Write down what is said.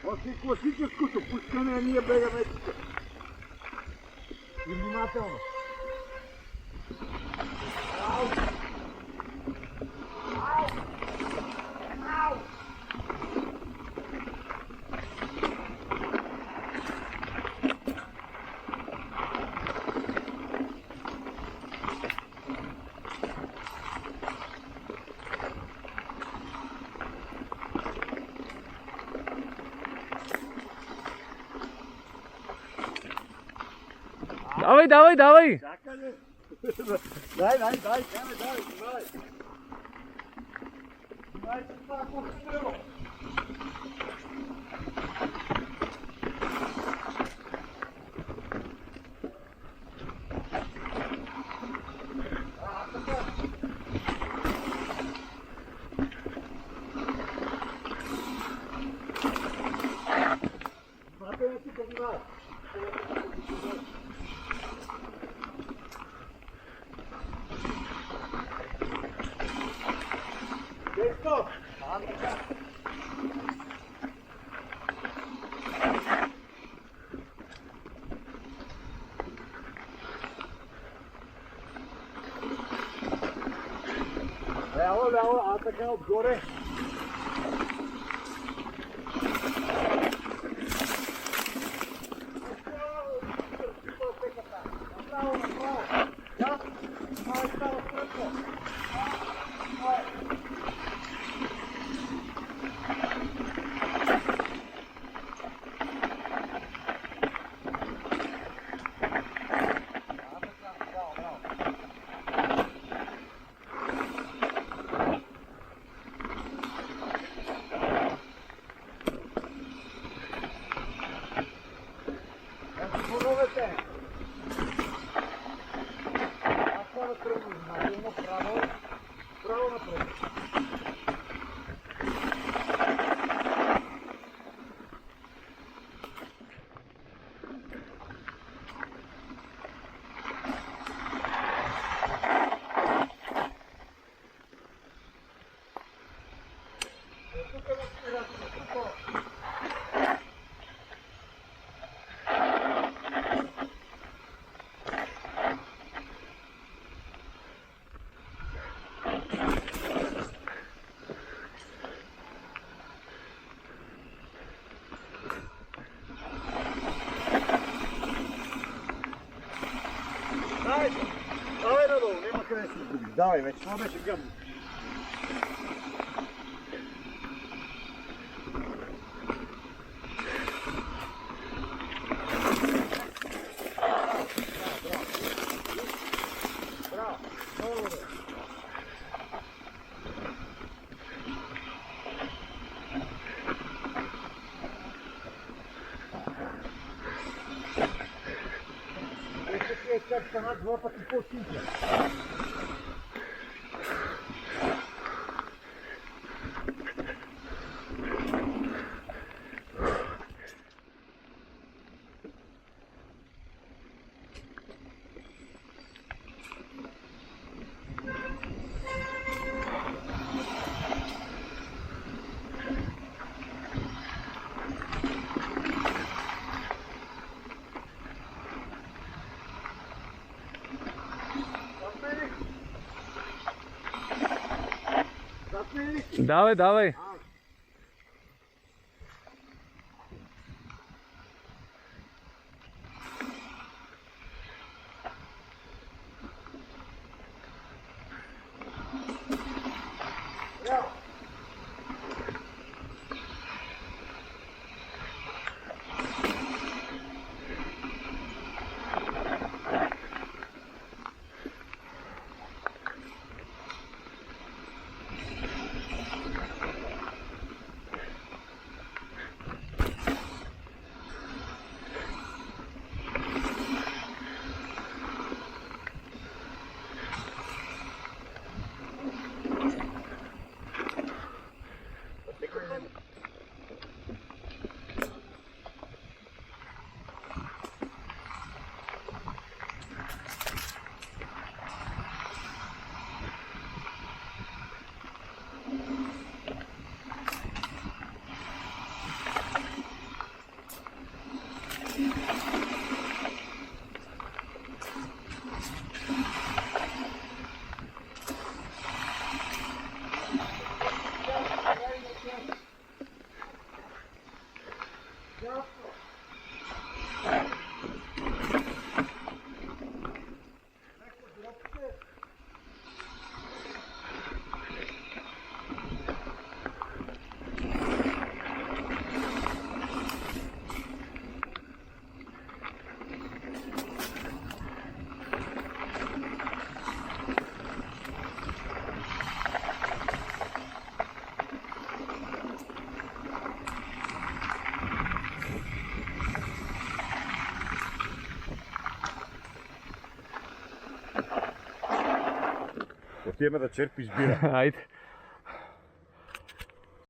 Още класическото пускане, ние бегаме тук. И внимателно. Ау! Ау! Ау! Давай, давай, давай! Чакай! Дай, дай, дай, дай, дай, дай! Дай, това кухнево! 됐to! Ляво, ляво, а така отгоре. Направо, направо. Да? Май става стръпно. Поровете! Ако да тръгнем внимателно, право, право напред. Тук е на спирачка, давай надолу, няма къде да се изгубиш. Давай вече, това беше гадно. Браво, много добре. Как стана два пъти по-синка. Давай, давай! Ajde.